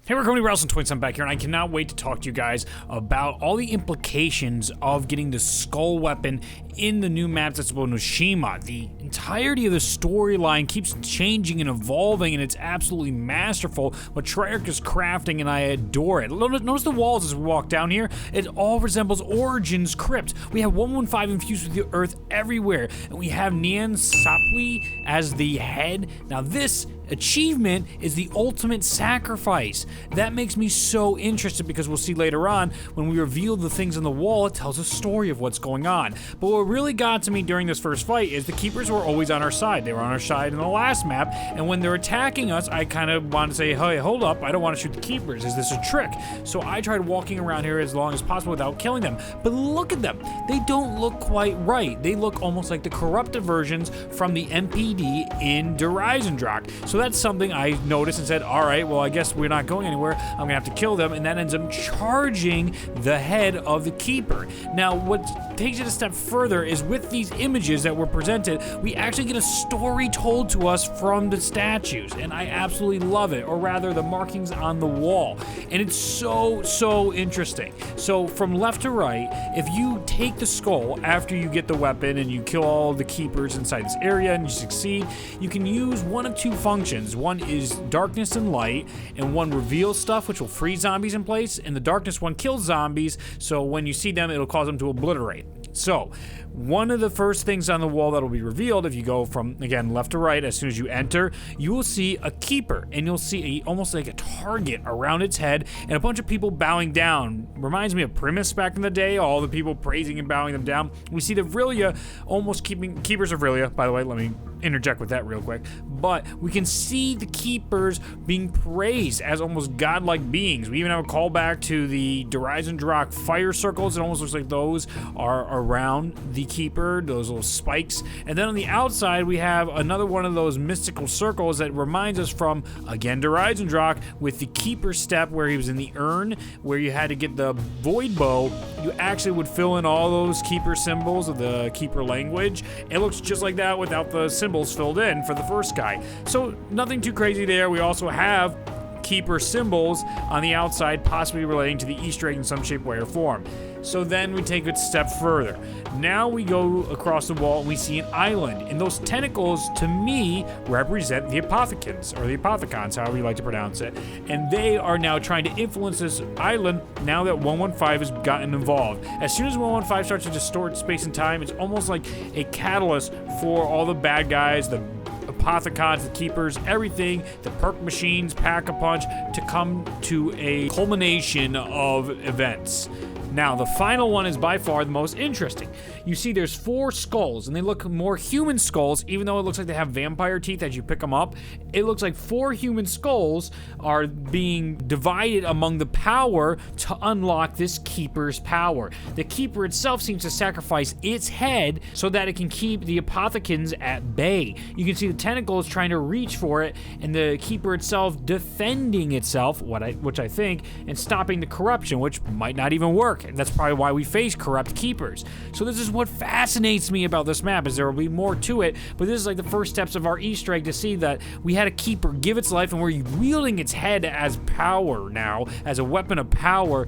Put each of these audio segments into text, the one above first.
Hey, we're Cody Rouse and Twins. I'm back here, and I cannot wait to talk to you guys about all the implications of getting the skull weapon in the new map Zetsubou No Shima. The entirety of the storyline keeps changing and evolving, and it's absolutely masterful what Treyarch is crafting, and I adore it. Notice the walls as we walk down here. It all resembles Origin's crypt. We have 115 infused with the earth everywhere, and we have Nian Sapwe as the head. Now this achievement is the ultimate sacrifice. That makes me so interested because we'll see later on when we reveal the things on the wall, it tells a story of what's going on. But what really got to me during this first fight is the keepers were always on our side. They were on our side in the last map, and when they're attacking us, I kind of want to say, hey, hold up, I don't want to shoot the keepers. Is this a trick? So I tried walking around here as long as possible without killing them. But look at them. They don't look quite right. They look almost like the corrupted versions from the MPD in Ringblom. So that's something I noticed and said, all right, well, I guess we're not going anywhere. I'm gonna have to kill them, and that ends up charging the head of the keeper. Now, what takes it a step further is with these images that were presented, we actually get a story told to us from the statues, and I absolutely love it, or rather the markings on the wall. And it's so interesting. So from left to right, if you take the skull after you get the weapon and you kill all the keepers inside this area and you succeed, you can use one of two functions. One is darkness and light, and one reveals stuff which will freeze zombies in place, and the darkness one kills zombies, so when you see them, it'll cause them to obliterate. So, one of the first things on the wall that will be revealed, if you go from, again, left to right, as soon as you enter, you will see a keeper, and you'll see almost like a target around its head, and a bunch of people bowing down. Reminds me of Primus back in the day, all the people praising and bowing them down. We see the Vrilya almost keepers of Vrilya, by the way, let me interject with that real quick, but we can see the keepers being praised as almost godlike beings. We even have a callback to the Ringblom fire circles. It almost looks like those are around the keeper, those little spikes. And then on the outside, we have another one of those mystical circles that reminds us from, again, Ringblom with the keeper step where he was in the urn, where you had to get the void bow. You actually would fill in all those keeper symbols of the keeper language. It looks just like that without the symbols filled in for the first guy. So nothing too crazy there. We also have keeper symbols on the outside, possibly relating to the Easter egg in some shape, way, or form. So then we take it a step further. Now we go across the wall and we see an island. And those tentacles, to me, represent the apothecans, or the apothecons, however you like to pronounce it. And they are now trying to influence this island now that 115 has gotten involved. As soon as 115 starts to distort space and time, it's almost like a catalyst for all the bad guys, the apothecons, the keepers, everything, the perk machines, pack-a-punch, to come to a culmination of events. Now, the final one is by far the most interesting. You see there's 4 skulls, and they look more human skulls, even though it looks like they have vampire teeth as you pick them up. It looks like 4 human skulls are being divided among the power to unlock this keeper's power. The keeper itself seems to sacrifice its head so that it can keep the apothecans at bay. You can see the tentacles trying to reach for it, and the keeper itself defending itself, which I think, and stopping the corruption, which might not even work. And that's probably why we face corrupt keepers. So this is what fascinates me about this map, is there will be more to it, but this is like the first steps of our Easter egg to see that we had a keeper give its life, and we're wielding its head as power now, as a weapon of power.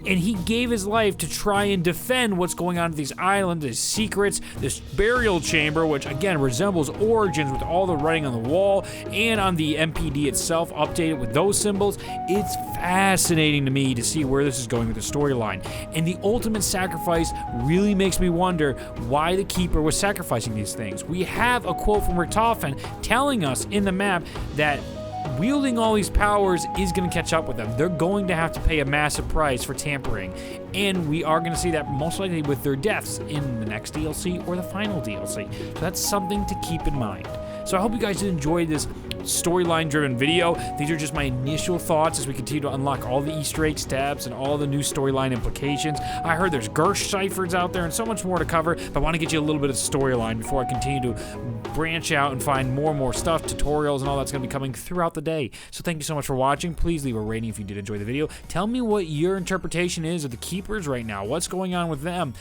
And he gave his life to try and defend what's going on at these islands, these secrets, this burial chamber, which again resembles Origins with all the writing on the wall, and on the MPD itself, updated with those symbols. It's fascinating to me to see where this is going with the storyline. And the ultimate sacrifice really makes me wonder why the Keeper was sacrificing these things. We have a quote from Richtofen telling us in the map that wielding all these powers is going to catch up with them. They're going to have to pay a massive price for tampering, and we are going to see that most likely with their deaths in the next DLC or the final DLC. So that's something to keep in mind. So I hope you guys did enjoy this storyline driven video. These are just my initial thoughts as we continue to unlock all the Easter egg steps and all the new storyline implications. I heard there's Gersh ciphers out there and so much more to cover, but I want to get you a little bit of storyline before I continue to branch out and find more and more stuff, tutorials and all that's going to be coming throughout the day. So thank you so much for watching. Please leave a rating if you did enjoy the video. Tell me what your interpretation is of the Keepers right now. What's going on with them?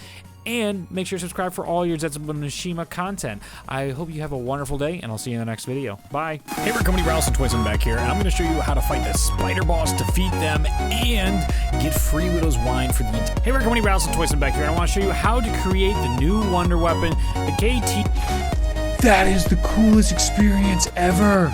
and make sure to subscribe for all your Zetsubou No Shima content. I hope you have a wonderful day, and I'll see you in the next video. Bye. Hey, we're Company Rouse and Toysman back here, and I'm going to show you how to fight the spider boss, defeat them, and get free Widow's Wine for the... Hey, we're Company Rouse and Toysman back here, and I want to show you how to create the new wonder weapon, the KT... That is the coolest experience ever.